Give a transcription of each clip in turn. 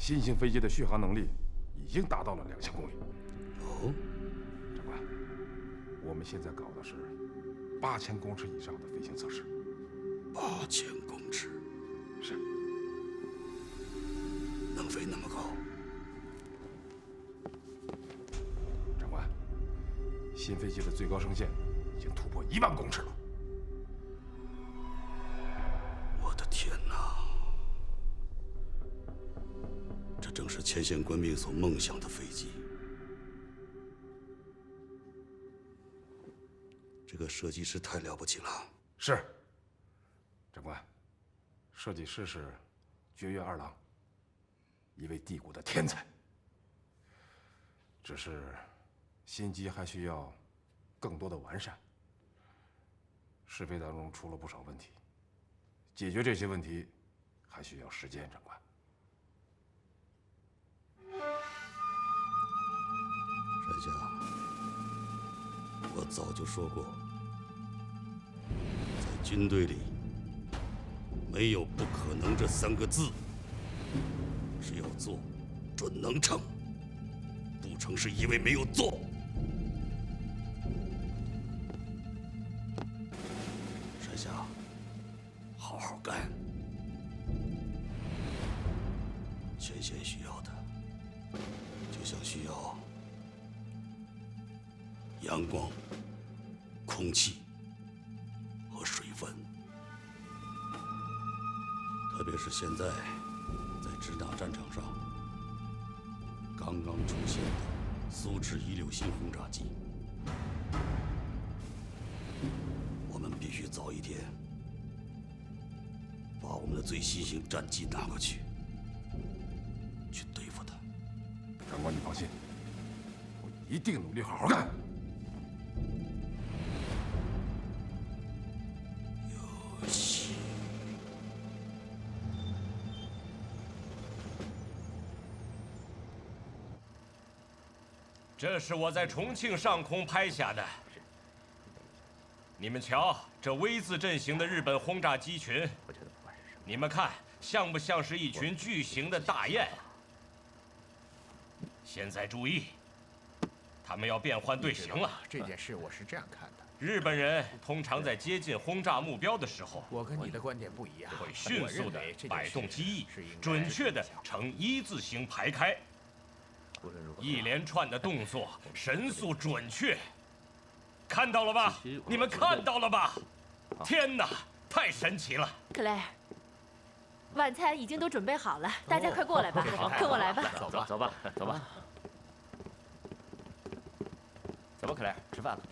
新型飞机的续航能力已经达到了2000公里。哦，长官，我们现在搞的是8000公尺以上的飞行测试。8000公尺，是。能飞那么高？长官，新飞机的最高升限已经突破10000公尺了。我的天哪！这正是前线官兵所梦想的飞机。这个设计师太了不起了。是。长官，设计师是绝月二郎，一位帝国的天才。只是新机还需要更多的完善，试飞当中出了不少问题，解决这些问题还需要时间。长官，帅家，我早就说过，在军队里没有不可能这3个字，只要做，准能成。不成是因为没有做。帅下，好好干。前线需要的，就像需要阳光、空气和水分。特别是现在，在直达战场上。刚刚出现的苏-160新轰炸机，我们必须早一天把我们的最新型战机拿过去，去对付它。长官，你放心，我一定努力好好干。有戏。这是我在重庆上空拍下的。你们瞧，这 V 字阵型的日本轰炸机群，你们看像不像是一群巨型的大雁？现在注意，他们要变换队形了。这件事我是这样看的。日本人通常在接近轰炸目标的时候，我跟你的观点不一样，会迅速地摆动机翼，准确地呈一字形排开。一连串的动作神速准确，看到了吧？你们看到了吧？天哪，太神奇了！克莱尔，晚餐已经都准备好了，大家快过来吧，跟我来吧。走吧，走吧，走吧。走吧，克莱尔，吃饭了。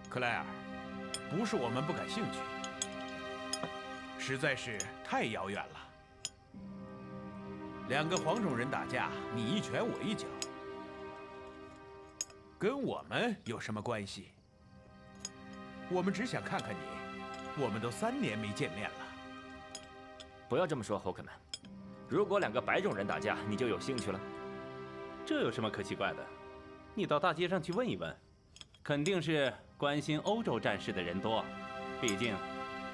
克莱尔，不是我们不感兴趣，实在是太遥远了。2个黄种人打架，你一拳我一脚，跟我们有什么关系？我们只想看看你，我们都3年没见面了。不要这么说，侯克曼。如果2个白种人打架，你就有兴趣了？这有什么可奇怪的？你到大街上去问一问，肯定是关心欧洲战事的人多。毕竟，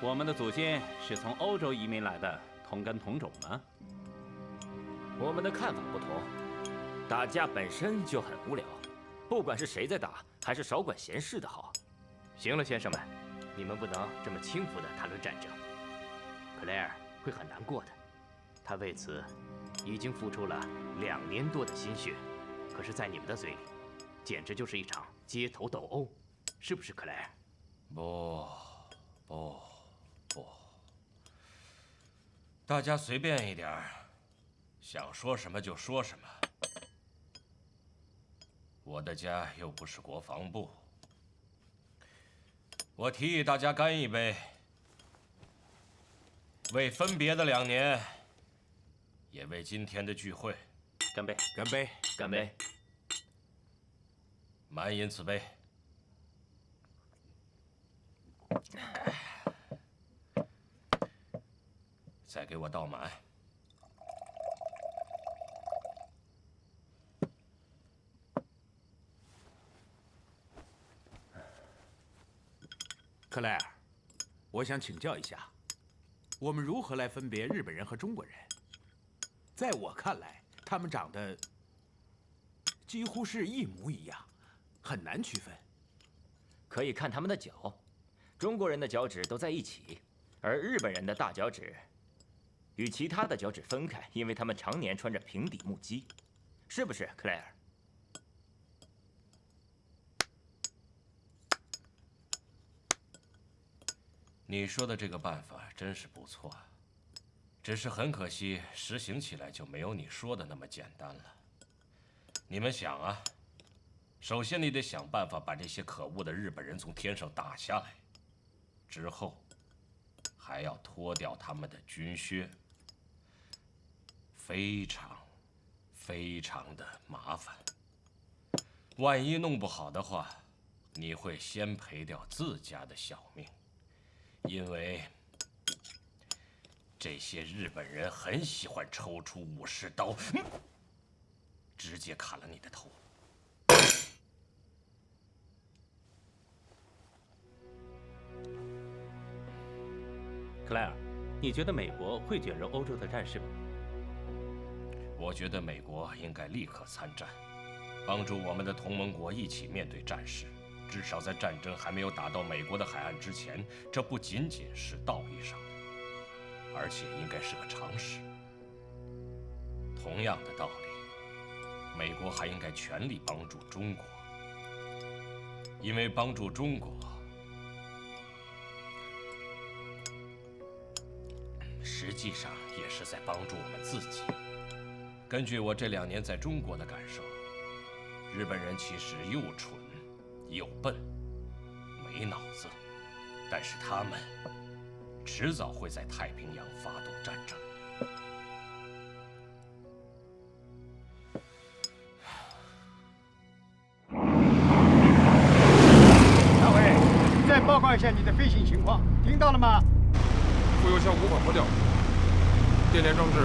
我们的祖先是从欧洲移民来的，同根同种嘛。我们的看法不同，打架本身就很无聊，不管是谁在打，还是少管闲事的好。行了，先生们，你们不能这么轻浮地谈论战争。克莱尔会很难过的，他为此已经付出了2年多的心血，可是，在你们的嘴里，简直就是一场街头斗殴，是不是，克莱尔？不，大家随便一点儿，想说什么就说什么。我的家又不是国防部，我提议大家干一杯，为分别的2年，也为今天的聚会，干杯！干杯！干杯！满饮此杯。再给我倒满。克莱尔，我想请教一下，我们如何来分别日本人和中国人？在我看来，他们长得几乎是一模一样，很难区分。可以看他们的脚，中国人的脚趾都在一起，而日本人的大脚趾与其他的脚趾分开，因为他们常年穿着平底木屐，是不是，克莱尔？你说的这个办法真是不错，只是很可惜，实行起来就没有你说的那么简单了。你们想啊，首先你得想办法把这些可恶的日本人从天上打下来，之后还要脱掉他们的军靴，非常的麻烦。万一弄不好的话，你会先赔掉自家的小命。因为这些日本人很喜欢抽出武士刀，直接砍了你的头。克莱尔，你觉得美国会卷入欧洲的战事吗？我觉得美国应该立刻参战，帮助我们的同盟国一起面对战事。至少在战争还没有打到美国的海岸之前，这不仅仅是道义上的，而且应该是个常识。同样的道理，美国还应该全力帮助中国，因为帮助中国，实际上也是在帮助我们自己。根据我这2年在中国的感受，日本人其实又蠢又笨，没脑子，但是他们迟早会在太平洋发动战争。大卫，再报告一下你的飞行情况，听到了吗？副油箱无法脱掉，电联装置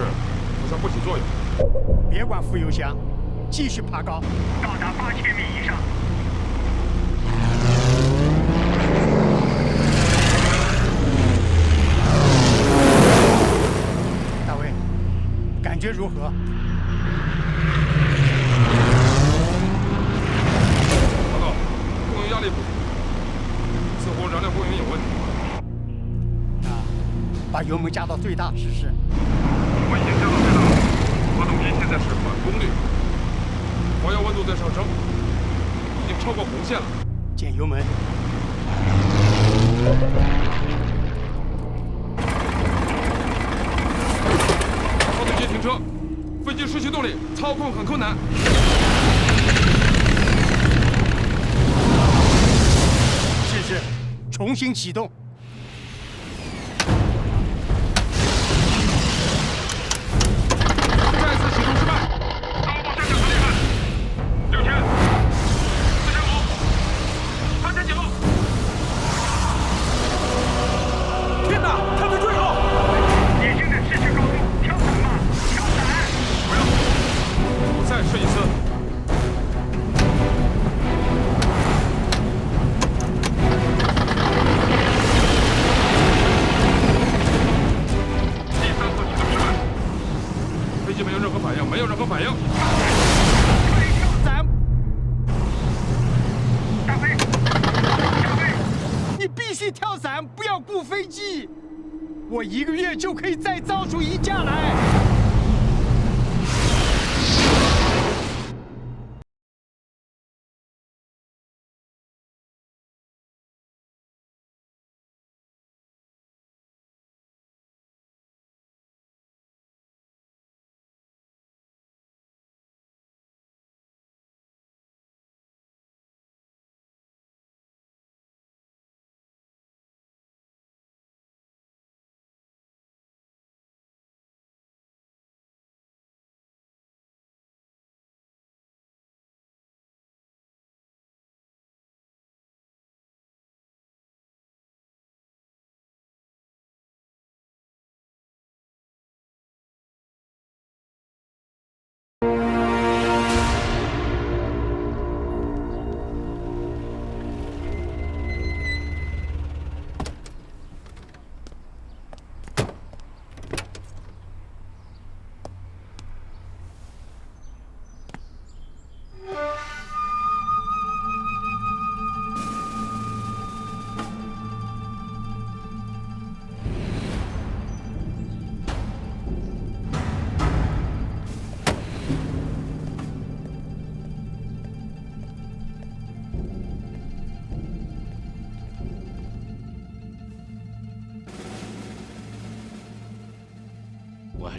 好像不起作用。别管副油箱，继续爬高，到达8000米以上。大卫，感觉如何？报告，供应压力不足，似乎燃料供应有问题。把油门加到最大时势。我已经加到最大了，发动机现在是满功率，火药温度在上升，已经超过红线了。减油门。发动机停车，飞机失去动力，操控很困难。试试，重新启动。再次启动失败。高度下降很厉害。6000、4500、3900。天哪，他在坠落！你现在失去高度，跳伞吧，跳伞！不要，我再试一次。第3次启动失败，飞机没有任何反应，没有任何反应。可以跳伞！大飞，大飞，你必须跳伞，不要顾飞机。我1个月就可以再造出1架来。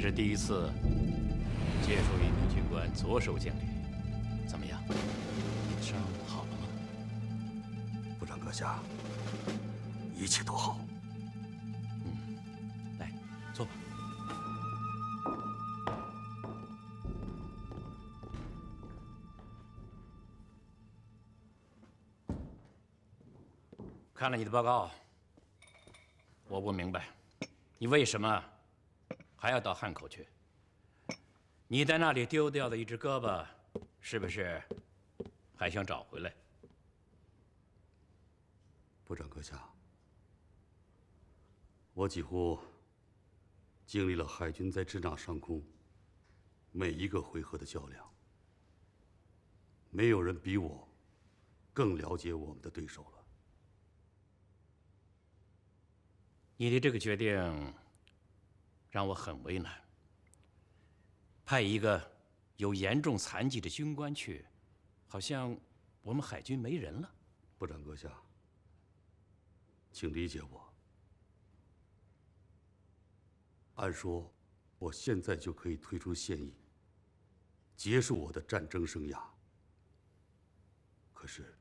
是第一次接受一名军官左手见礼，怎么样？你的伤好了吗？部长阁下，一切都好。来，坐吧。看了你的报告，我不明白，你为什么还要到汉口去？你在那里丢掉的一只胳膊，是不是还想找回来？部长阁下，我几乎经历了海军在支那上空每一个回合的较量，没有人比我更了解我们的对手了。你的这个决定让我很为难。派一个有严重残疾的军官去，好像我们海军没人了。部长阁下，请理解我。按说，我现在就可以退出现役，结束我的战争生涯。可是，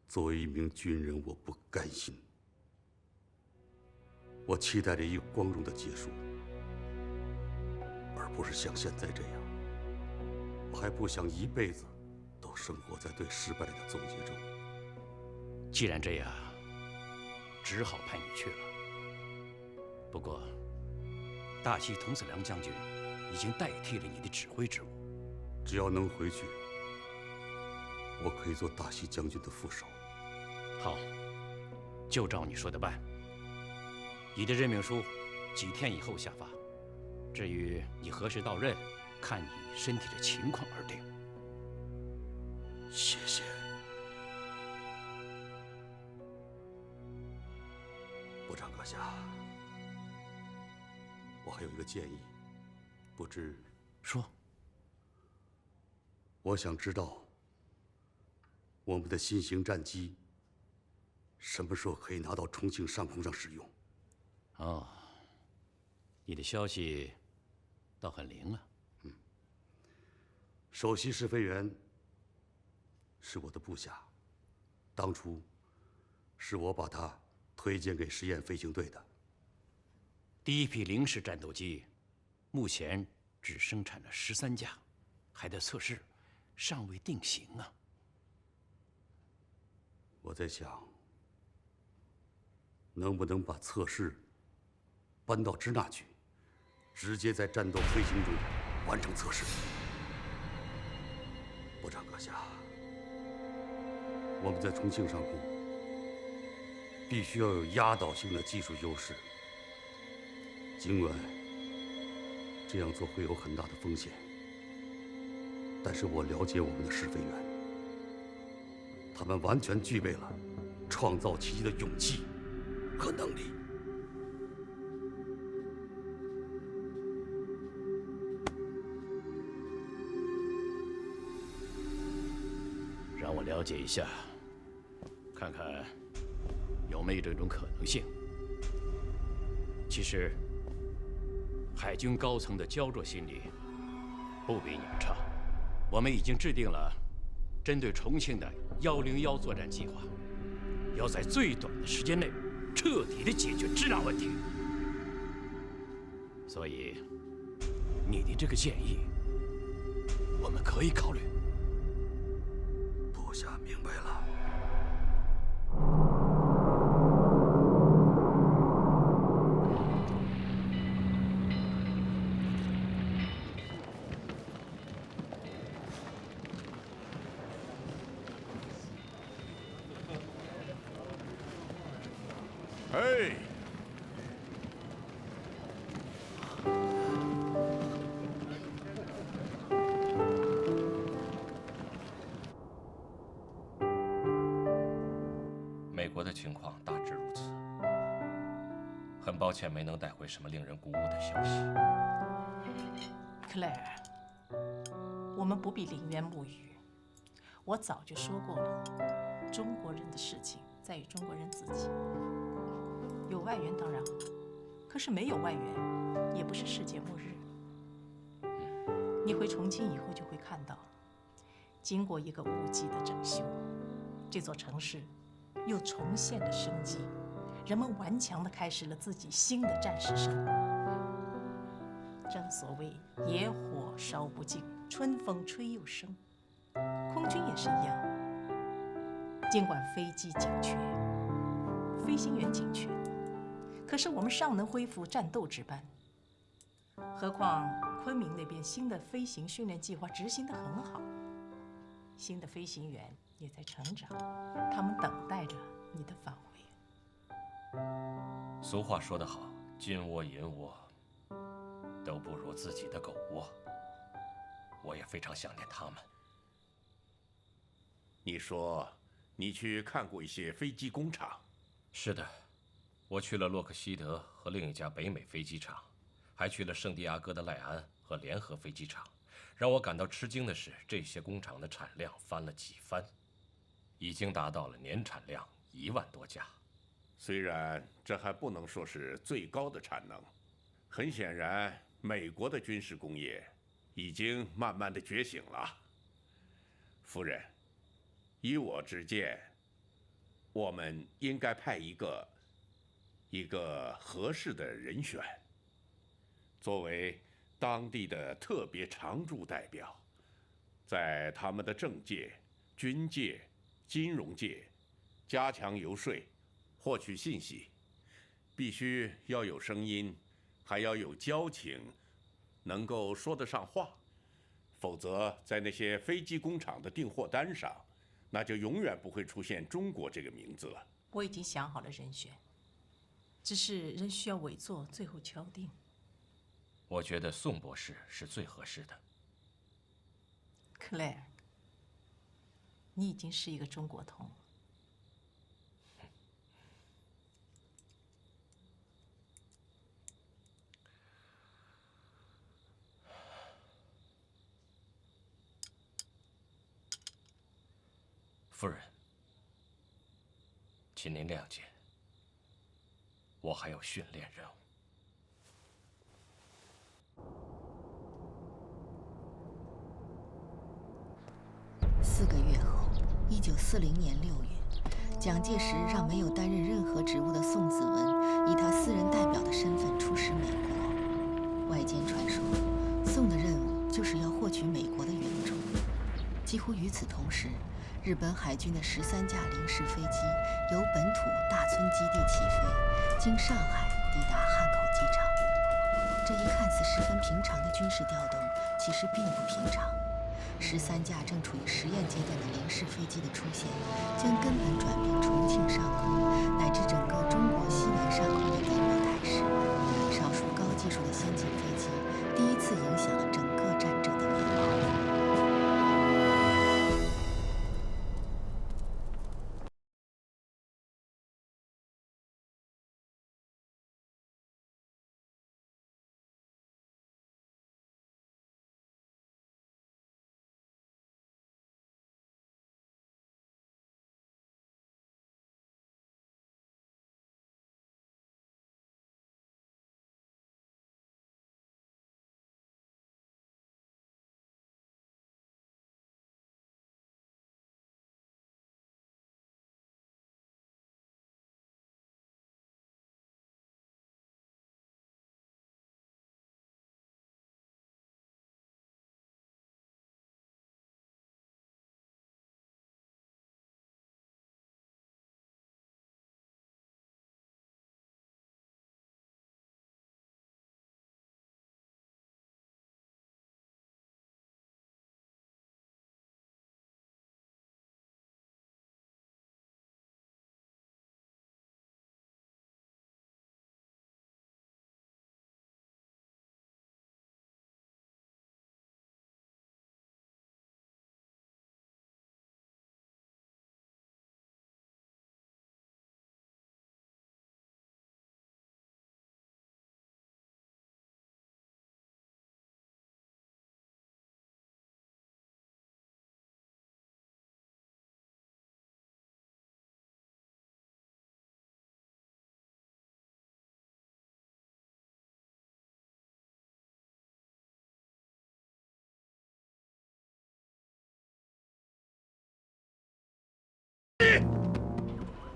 作为一名军人，我不甘心。我期待着一个光荣的结束，而不是像现在这样。我还不想一辈子都生活在对失败的总结中。既然这样，只好派你去了。不过，大西童子良将军已经代替了你的指挥职务。只要能回去，我可以做大西将军的副手。好，就照你说的办。你的任命书几天以后下发，至于你何时到任，看你身体的情况而定。谢谢。部长阁下，我还有一个建议，不知说。我想知道我们的新型战机什么时候可以拿到重庆上空上使用？哦，你的消息倒很灵啊。首席试飞员是我的部下，当初是我把他推荐给实验飞行队的。第一批零式战斗机，目前只生产了13架，还在测试，尚未定型啊。我在想，能不能把测试搬到支那去，直接在战斗飞行中完成测试。部长阁下，我们在重庆上空必须要有压倒性的技术优势。尽管这样做会有很大的风险，但是我了解我们的试飞员，他们完全具备了创造奇迹的勇气和能力。让我了解一下，看看有没有这种可能性。其实，海军高层的焦灼心理不比你们差。我们已经制定了针对重庆的101作战计划，要在最短的时间内彻底的解决支那问题。所以，你的这个建议，我们可以考虑。部下明白了。哎，美国的情况大致如此。很抱歉没能带回什么令人鼓舞的消息。克莱尔，我们不必临渊沐雨。我早就说过了，中国人的事情在于中国人自己。有外援当然好，可是没有外援，也不是世界末日。你回重庆以后就会看到，经过一个无际的整修，这座城市又重现了生机，人们顽强地开始了自己新的战士生活。正所谓野火烧不尽，春风吹又生。空军也是一样，尽管飞机紧缺，飞行员紧缺，可是我们尚能恢复战斗值班。何况昆明那边新的飞行训练计划执行得很好，新的飞行员也在成长，他们等待着你的返回。俗话说得好，金窝银窝都不如自己的狗窝。我也非常想念他们。你说你去看过一些飞机工厂？是的，我去了洛克希德和另一家北美飞机厂，还去了圣地亚哥的赖安和联合飞机场。让我感到吃惊的是，这些工厂的产量翻了几番，已经达到了年产量1万多架。虽然这还不能说是最高的产能，很显然，美国的军事工业已经慢慢的觉醒了。夫人，依我之见，我们应该派一个合适的人选，作为当地的特别常驻代表，在他们的政界、军界、金融界加强游说，获取信息，必须要有声音，还要有交情，能够说得上话，否则在那些飞机工厂的订货单上，那就永远不会出现中国这个名字了。我已经想好了人选，只是仍需要委座最后敲定。我觉得宋博士是最合适的。Claire， 你已经是一个中国通了。夫人，请您谅解，我还有训练任务。4个月后，1940年6月，蒋介石让没有担任任何职务的宋子文以他私人代表的身份出使美国。外间传说，宋的任务就是要获取美国的援助。几乎与此同时，日本海军的13架零式飞机由本土大村基地起飞，经上海抵达汉口机场。这一看似十分平常的军事调动，其实并不平常。13架正处于实验阶段的零式飞机的出现，将根本转变重庆上空乃至整个中国西南上空的地面态势。少数高技术的先进飞机，第一次影响了整个战争的面貌。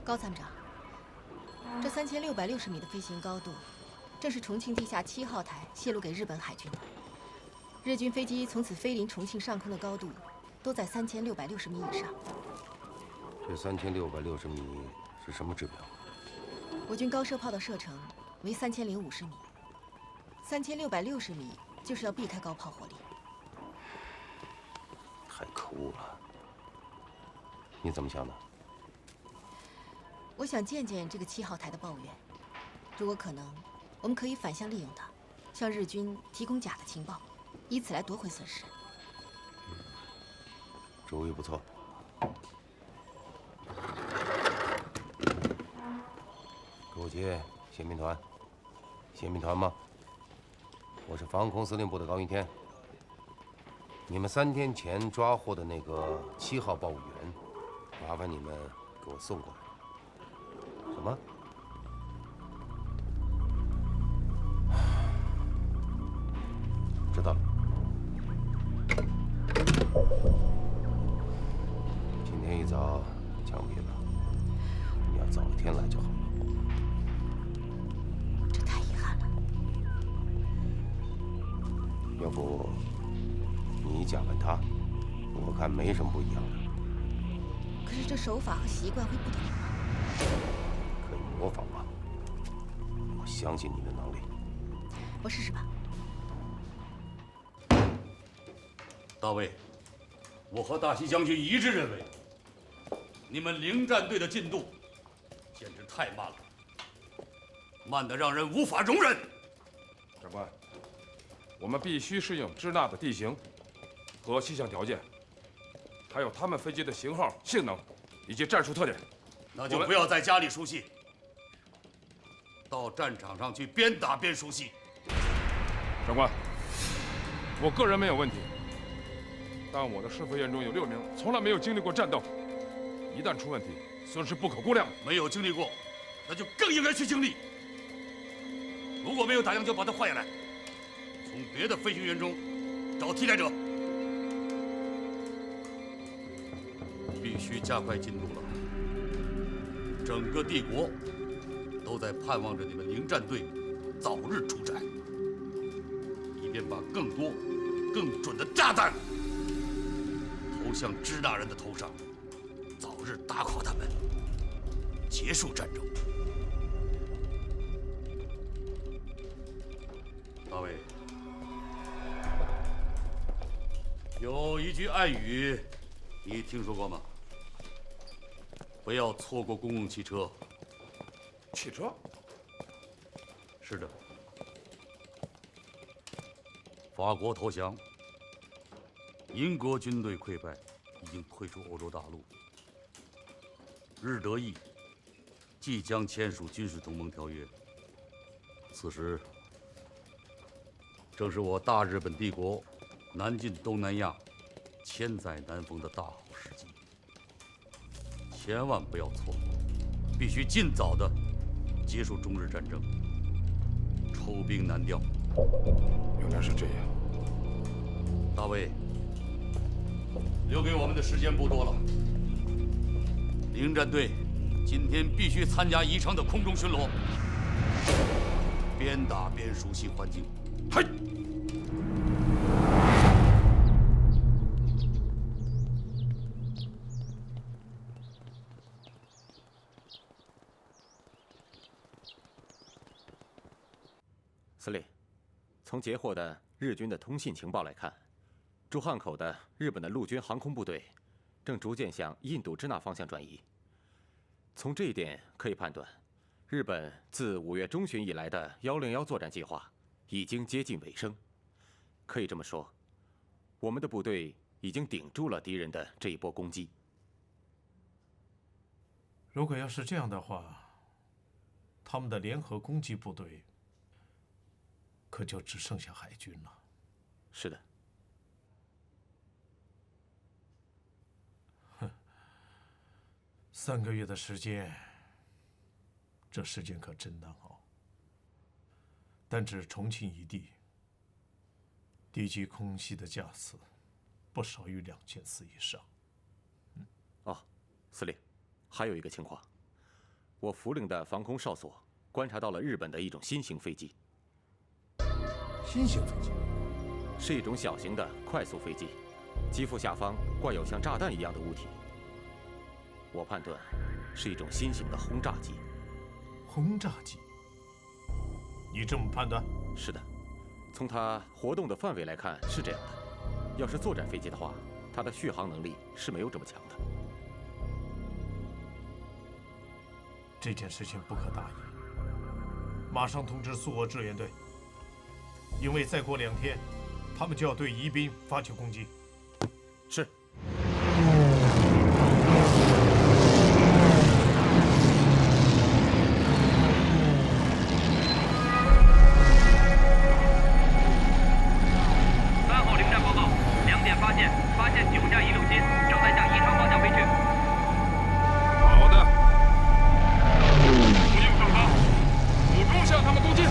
高参长，这3660米的飞行高度，正是重庆地下7号台泄露给日本海军的。日军飞机从此飞临重庆上空的高度，都在3660米以上。这3660米是什么指标？我军高射炮的射程为3050米，3660米就是要避开高炮火力。太可恶了！你怎么想的？我想见见这个7号台的报员，如果可能，我们可以反向利用它，向日军提供假的情报，以此来夺回损失。主意不错。给我接宪兵团。宪兵团吗？我是防空司令部的高云天。你们3天前抓获的那个7号报务员，麻烦你们给我送过来。什么？知道了。今天一早枪毙了，你要早一天来就好了。这太遗憾了。要不你假扮他，我看没什么不一样的。可是这手法和习惯会不同吗？可以模仿吧。我相信你的能力。我试试吧。大卫，我和大西将军一致认为，你们零战队的进度简直太慢了，慢得让人无法容忍。长官，我们必须适应支那的地形和气象条件，还有他们飞机的型号、性能以及战术特点。那就不要在家里熟悉，到战场上去边打边熟悉。长官，我个人没有问题，但我的师傅院中有6名从来没有经历过战斗，一旦出问题，损失不可估量。没有经历过，那就更应该去经历。如果没有打样，就把它换下来，从别的飞行员中找替代者。必须加快进度了。整个帝国都在盼望着你们零战队早日出战，以便把更多、更准的炸弹投向支那人的头上，早日打垮他们，结束战争。大卫，有一句暗语，你听说过吗？不要错过公共汽车。汽车？是的。法国投降，英国军队溃败，已经退出欧洲大陆。日德意即将签署军事同盟条约。此时，正是我大日本帝国南进东南亚、千载难逢的大好时机。千万不要错过，必须尽早的结束中日战争，抽兵南调。原来是这样。大卫，留给我们的时间不多了。零战队今天必须参加宜昌的空中巡逻，边打边熟悉环境。嗨！司令，从截获的日军的通信情报来看，朱汉口的日本的陆军航空部队正逐渐向印度支那方向转移。从这一点可以判断，日本自5月中旬以来的101作战计划已经接近尾声。可以这么说，我们的部队已经顶住了敌人的这一波攻击。如果要是这样的话，他们的联合攻击部队可就只剩下海军了。是的。3个月的时间，这时间可真难熬。单指重庆一地，敌机空袭的架次不少于2000次以上。哦，司令，还有一个情况，我福陵的防空哨所观察到了日本的一种新型飞机。新型飞机是一种小型的快速飞机，机腹下方挂有像炸弹一样的物体。我判断是一种新型的轰炸机。轰炸机？你这么判断？是的，从它活动的范围来看是这样的。要是作战飞机的话，它的续航能力是没有这么强的。这件事情不可大意，马上通知苏俄支援队，因为再过2天，他们就要对宜宾发起攻击。是。发现9架167正在向宜昌方向飞去。好的，不用上方，补充向他们攻击。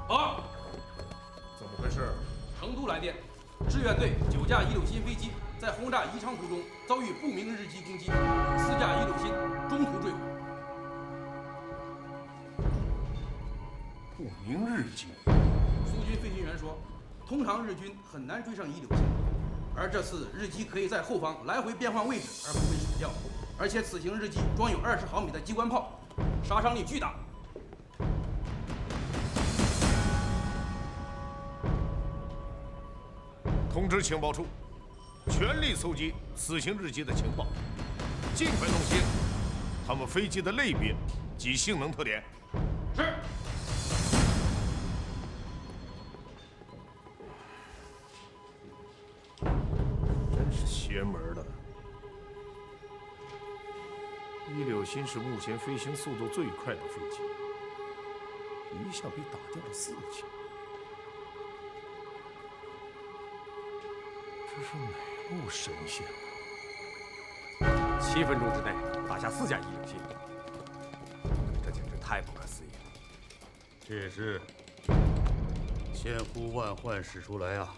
啊！怎么回事？成都来电，志愿队9架167新飞机在轰炸宜昌途中遭遇不明日机攻击，4架167新中途坠毁。不明日机。苏军飞行员说。通常日军很难追上167，而这次日机可以在后方来回变换位置而不被甩掉，而且此型日机装有20毫米的机关炮，杀伤力巨大。通知情报处，全力搜集此型日机的情报，尽快弄清他们飞机的类别及性能特点。是。邪门的！167新是目前飞行速度最快的飞机，一下比打掉了4架，这是哪路神仙啊？7分钟之内打下4架167，这简直太不可思议了！这也是千呼万唤始出来啊！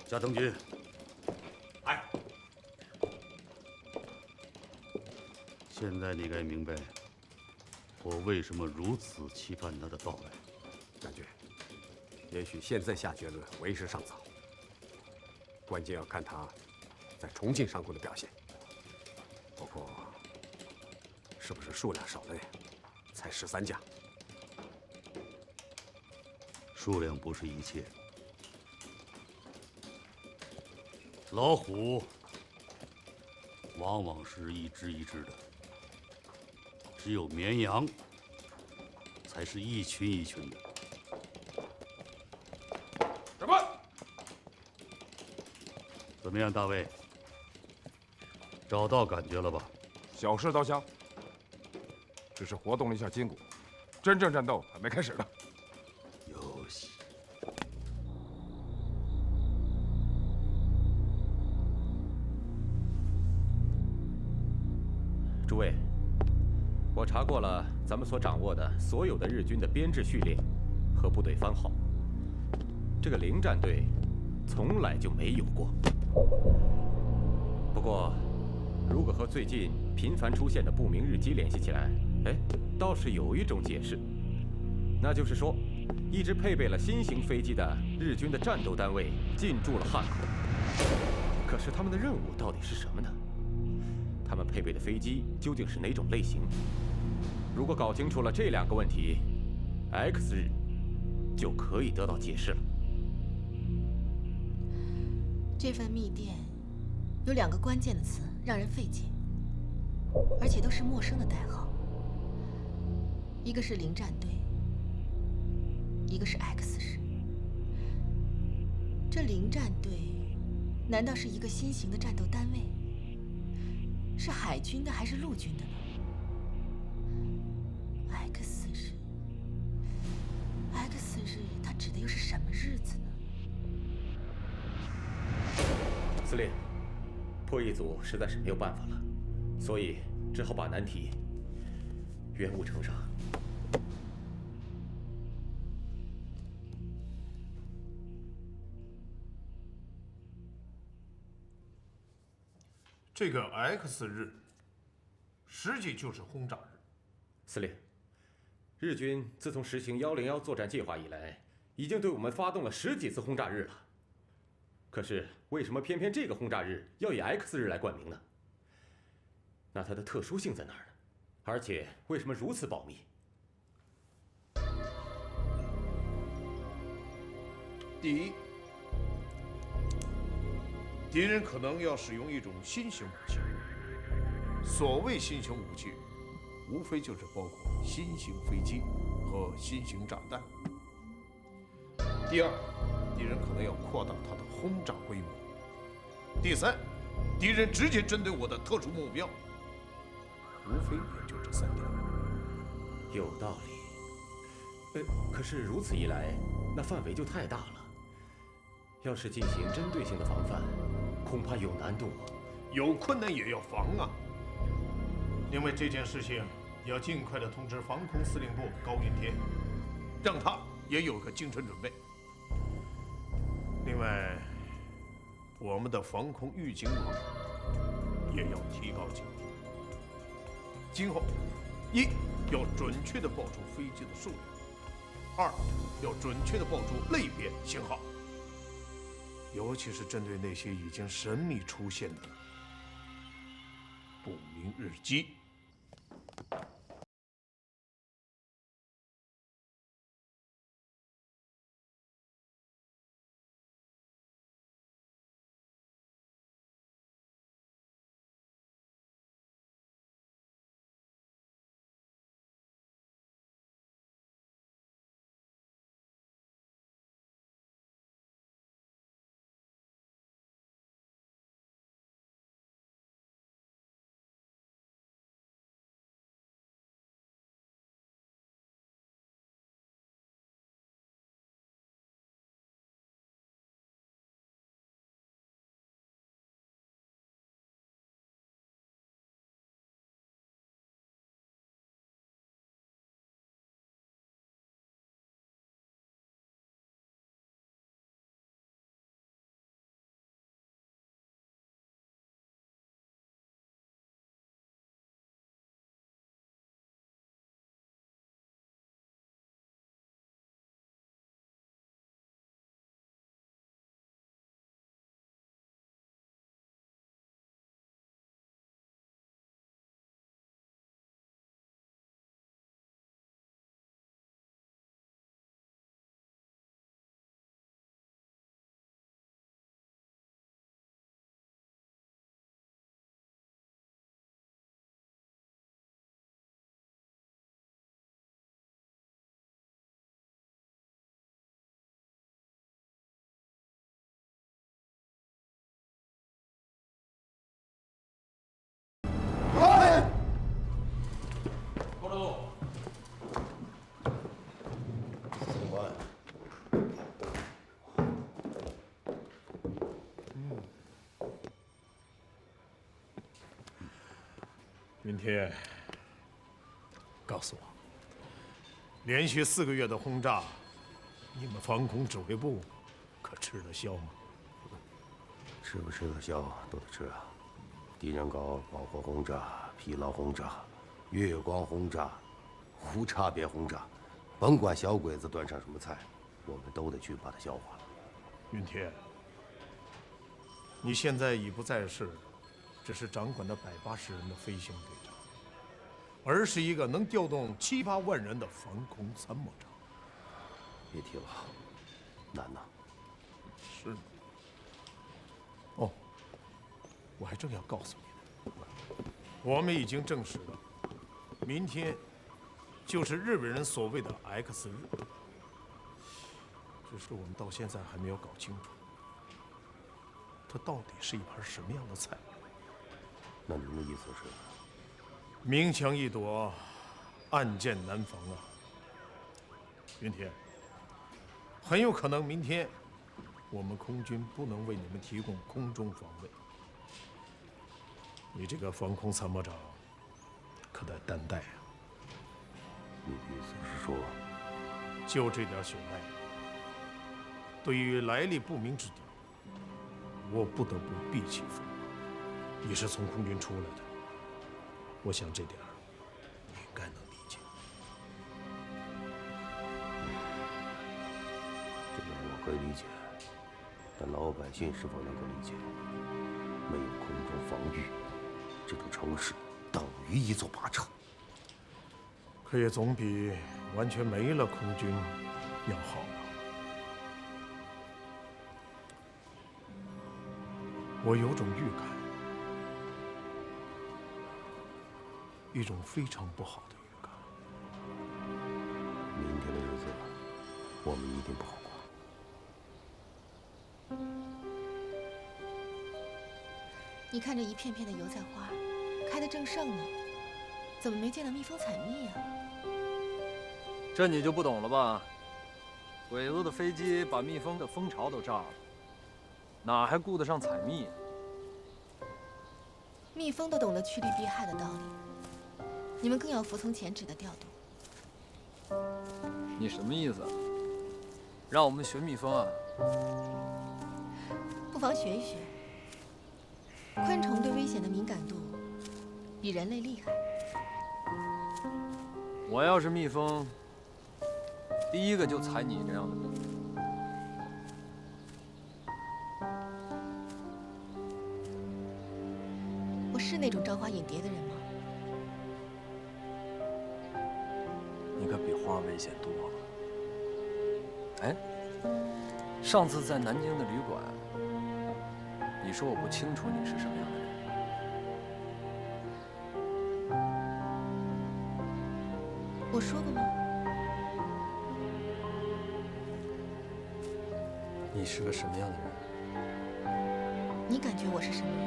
加藤君，哎，现在你该明白我为什么如此期盼他的到来。将军，也许现在下结论为时尚早，关键要看他在重庆上空的表现。不过，是不是数量少了点？才13架。数量不是一切。老虎往往是一只一只的，只有绵羊才是一群一群的。长官，怎么样，大卫？找到感觉了吧？小事刀枪，只是活动了一下筋骨，真正战斗还没开始呢。有戏。诸位，我查过了咱们所掌握的所有的日军的编制序列和部队番号，这个零战队从来就没有过。不过，如果和最近频繁出现的不明日机联系起来，哎，倒是有一种解释，那就是说，一支配备了新型飞机的日军的战斗单位进驻了汉口。可是他们的任务到底是什么呢？他们配备的飞机究竟是哪种类型？如果搞清楚了这2个问题 ，X 日就可以得到解释了。这份密电有2个关键的词让人费解，而且都是陌生的代号，一个是零战队，一个是 X 日。这零战队难道是一个新型的战斗单位？是海军的还是陆军的呢 ？X 日，它指的又是什么日子呢？司令，破译组实在是没有办法了，所以只好把难题原物呈上。这个 X 日，实际就是轰炸日。司令，日军自从实行101作战计划以来，已经对我们发动了10几次轰炸日了。可是为什么偏偏这个轰炸日要以 X 日来冠名呢？那它的特殊性在哪儿呢？而且为什么如此保密？第一，敌人可能要使用一种新型武器。所谓新型武器，无非就是包括新型飞机和新型炸弹。第二，敌人可能要扩大它的轰炸规模。第三，敌人直接针对我的特殊目标。无非也就这3点。有道理。可是如此一来，那范围就太大了。要是进行针对性的防范，恐怕有难度。有困难也要防啊！因为这件事情要尽快的通知防空司令部高云天，让他也有个精神准备。另外，我们的防空预警网也要提高警惕。今后，一要准确的报出飞机的数量，二要准确的报出类别、型号。尤其是针对那些已经神秘出现的不明日机。云天，告诉我，连续4个月的轰炸，你们防空指挥部可吃得消吗？吃不吃得消都得吃啊！敌人搞广火轰炸、疲劳轰炸、月光轰炸、无差别轰炸，甭管小鬼子端上什么菜，我们都得去把它消化了。云天，你现在已不再是只是掌管着180人的飞行队长，而是一个能调动7、8万人的防空参谋长。别提了，难呐。是。哦，我还正要告诉你呢，我们已经证实了，明天就是日本人所谓的 X 日，只是我们到现在还没有搞清楚，它到底是一盘什么样的菜。那您的意思是？明枪易躲，暗箭难防啊！云天，很有可能明天我们空军不能为你们提供空中防卫，你这个防空参谋长可得担待啊！你的意思是说，就这点血脉，对于来历不明之敌，我不得不避其锋芒。你是从空军出来的，我想这点你应该能理解。这点我可以理解，但老百姓是否能够理解？没有空中防御，这座城市等于一座靶场。可也总比完全没了空军要好吧？我有种预感，一种非常不好的预感。明天的日子，我们一定不好过。你看这一片片的油菜花，开得正盛呢，怎么没见到蜜蜂采蜜啊？这你就不懂了吧？鬼子的飞机把蜜蜂的蜂巢都炸了，哪还顾得上采蜜？蜜蜂都懂得趋利避害的道理，你们更要服从前旨的调度。你什么意思？让我们学蜜蜂啊？不妨学一学。昆虫对危险的敏感度比人类厉害。我要是蜜蜂，第一个就采你这样的蜜。我是那种招花引蝶的人吗？你可比花危险多了。哎，上次在南京的旅馆，你说我不清楚你是什么样的人。我说过吗？你是个什么样的人？你感觉我是什么人？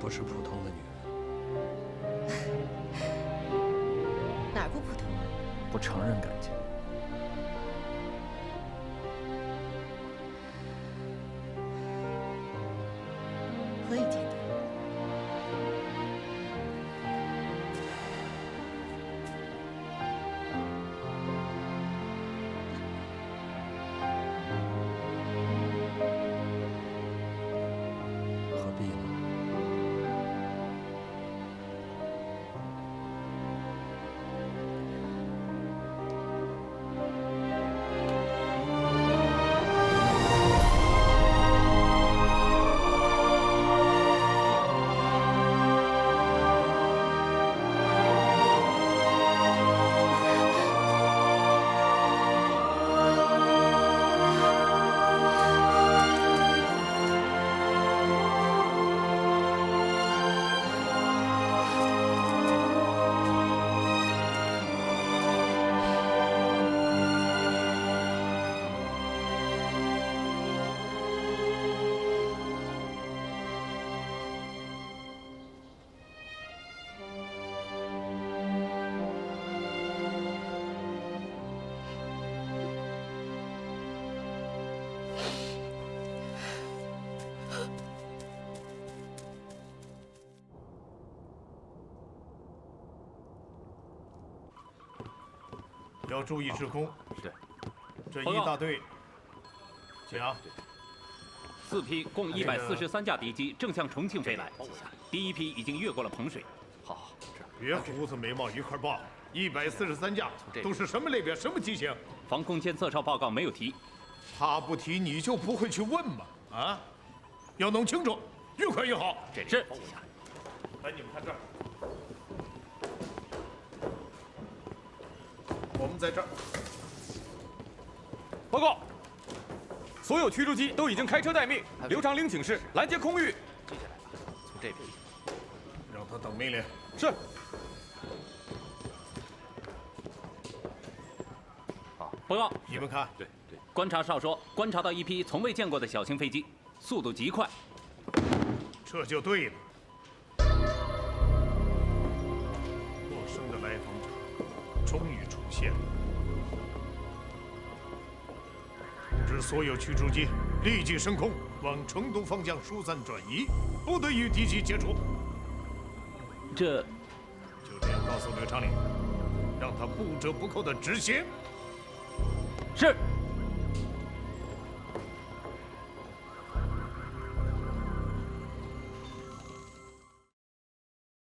不是普通的女人。哪儿不普通啊？不承认感情。何以见得？何必呢？要注意制空。对，这一大队，讲。 4批共143架敌机正向重庆飞来，第一批已经越过了彭水。好，别胡子眉毛一块报。143架都是什么类别、什么机型？防空监测哨报告没有提。他不提，你就不会去问吗？啊，要弄清楚，越快越好。是。来，你们看这儿，我们在这儿。报告。 所有驱逐机都已经开车待命，刘长岭请示拦截空域。接下来吧，从这边。让他等命令。是。好，报告。你们看，对。观察哨说，观察到一批从未见过的小型飞机，速度极快。这就对了。陌生的来访者终于出现了。 指所有驱逐机立即升空，往成都方向疏散转移，不得与敌机接触。这，就这样告诉刘长岭，让他不折不扣的执行。是。